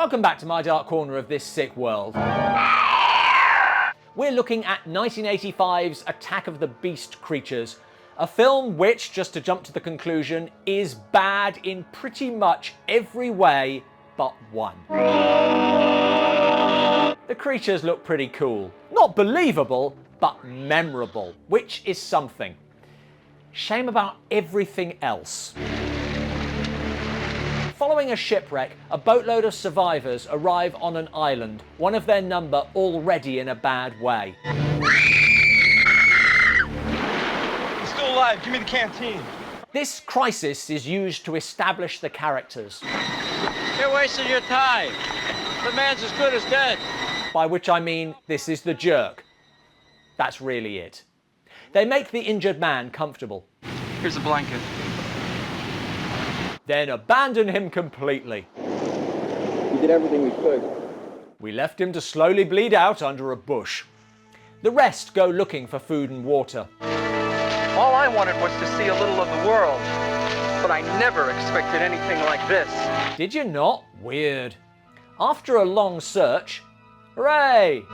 Welcome back to my dark corner of this sick world. We're looking at 1985's Attack of the Beast Creatures, a film which, just to jump to the conclusion, is bad in pretty much every way but one. The creatures look pretty cool. Not believable, but memorable, which is something. Shame about everything else. Following a shipwreck, a boatload of survivors arrive on an island, one of their number already in a bad way. He's still alive. Give me the canteen. This crisis is used to establish the characters. You're wasting your time. The man's as good as dead. By which I mean, this is the jerk. That's really it. They make the injured man comfortable. Here's a blanket. Then abandon him completely. We did everything we could. We left him to slowly bleed out under a bush. The rest go looking for food and water. All I wanted was to see a little of the world, but I never expected anything like this. Did you not? Weird. After a long search, hooray!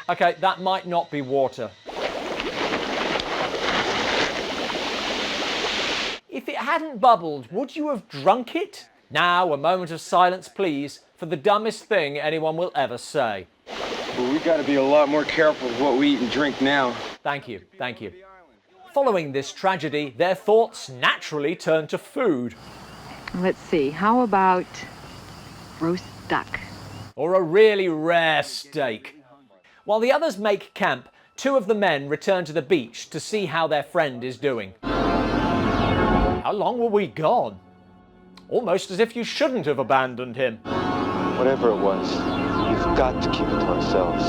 Okay, that might not be water. If it hadn't bubbled, would you have drunk it? Now, a moment of silence, please, for the dumbest thing anyone will ever say. Well, we gotta be a lot more careful with what we eat and drink now. Thank you, thank you. Following this tragedy, their thoughts naturally turn to food. Let's see, how about roast duck? Or a really rare steak. While the others make camp, two of the men return to the beach to see how their friend is doing. How long were we gone? Almost as if you shouldn't have abandoned him. Whatever it was, we've got to keep it to ourselves.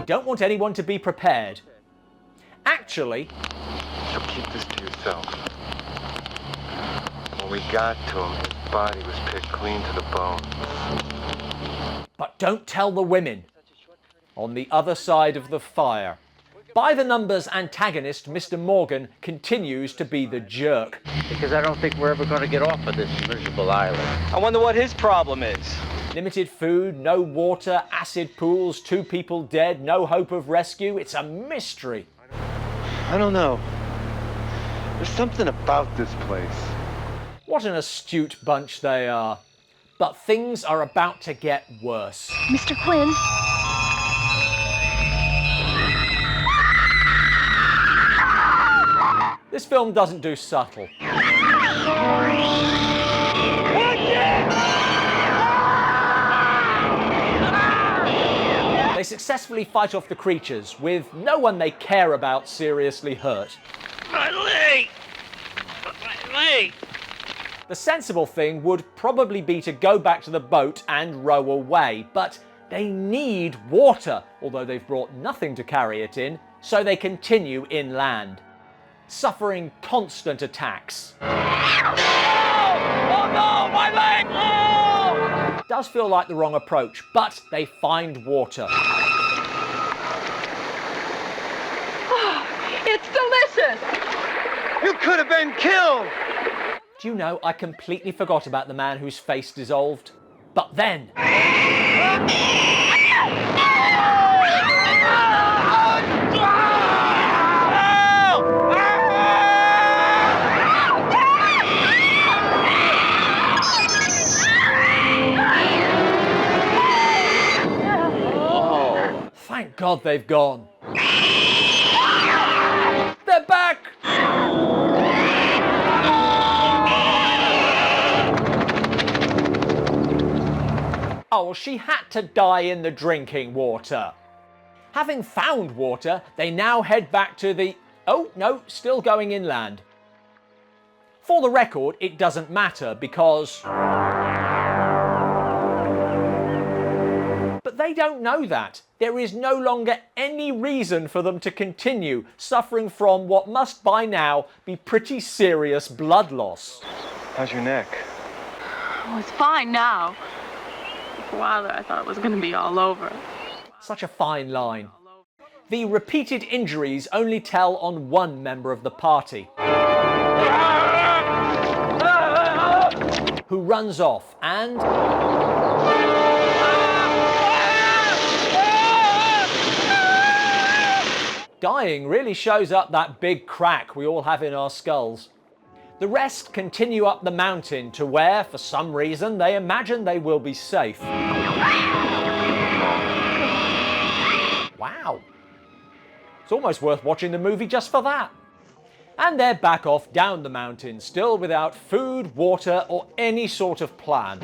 We don't want anyone to be prepared. Actually... So keep this to yourself. When we got to him, his body was picked clean to the bone. But don't tell the women. On the other side of the fire. By the numbers antagonist, Mr. Morgan, continues to be the jerk. Because I don't think we're ever going to get off of this miserable island. I wonder what his problem is. Limited food, no water, acid pools, 2 people dead, no hope of rescue. It's a mystery. I don't know. There's something about this place. What an astute bunch they are. But things are about to get worse. Mr. Quinn? This film doesn't do subtle. They successfully fight off the creatures, with no one they care about seriously hurt. My leg! My leg! The sensible thing would probably be to go back to the boat and row away, but they need water, although they've brought nothing to carry it in, so they continue inland, suffering constant attacks. Oh no, my leg! Oh! Does feel like the wrong approach, but they find water. Oh, it's delicious! You could have been killed! Do you know, I completely forgot about the man whose face dissolved. But then... Thank God they've gone. They're back! Oh, she had to die in the drinking water. Having found water, they now head back to the... Oh, no, still going inland. For the record, it doesn't matter because... But they don't know that. There is no longer any reason for them to continue suffering from what must by now be pretty serious blood loss. How's your neck? Oh, it's fine now. For a while there, I thought it was going to be all over. Such a fine line. The repeated injuries only tell on one member of the party, who runs off and dying really shows up that big crack we all have in our skulls. The rest continue up the mountain to where, for some reason, they imagine they will be safe. Wow. It's almost worth watching the movie just for that. And they're back off down the mountain, still without food, water, or any sort of plan.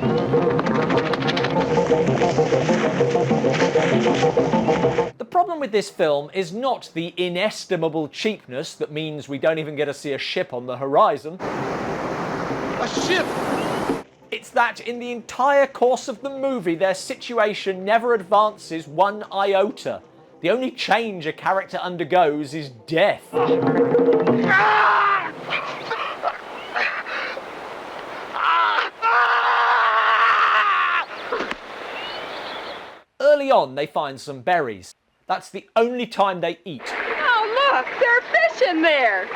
The problem with this film is not the inestimable cheapness that means we don't even get to see a ship on the horizon. A ship! It's that in the entire course of the movie, their situation never advances one iota. The only change a character undergoes is death. Early on, they find some berries. That's the only time they eat. Oh, look, there are fish in there.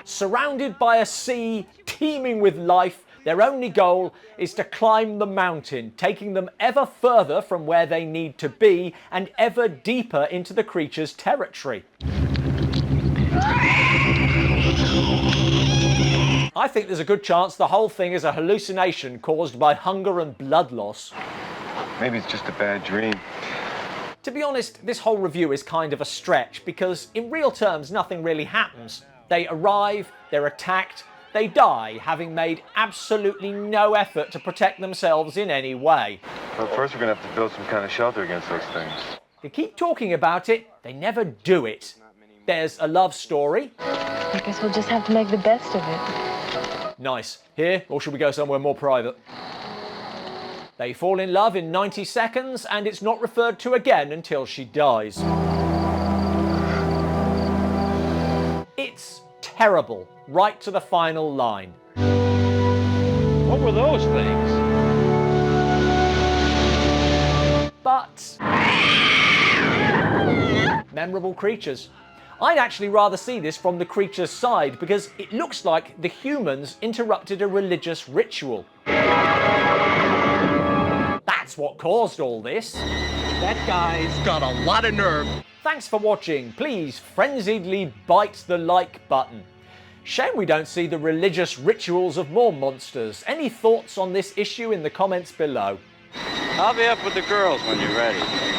Surrounded by a sea teeming with life, their only goal is to climb the mountain, taking them ever further from where they need to be and ever deeper into the creature's territory. I think there's a good chance the whole thing is a hallucination caused by hunger and blood loss. Maybe it's just a bad dream. To be honest, this whole review is kind of a stretch because in real terms nothing really happens. They arrive, they're attacked, they die, having made absolutely no effort to protect themselves in any way. Well, first we're going to have to build some kind of shelter against those things. They keep talking about it, they never do it. There's a love story. I guess we'll just have to make the best of it. Nice. Here, or should we go somewhere more private? They fall in love in 90 seconds, and it's not referred to again until she dies. It's terrible, right to the final line. What were those things? But memorable creatures. I'd actually rather see this from the creature's side because it looks like the humans interrupted a religious ritual. That's what caused all this. That guy's got a lot of nerve. Thanks for watching. Please frenziedly bite the like button. Shame we don't see the religious rituals of more monsters. Any thoughts on this issue in the comments below? I'll be up with the girls when you're ready.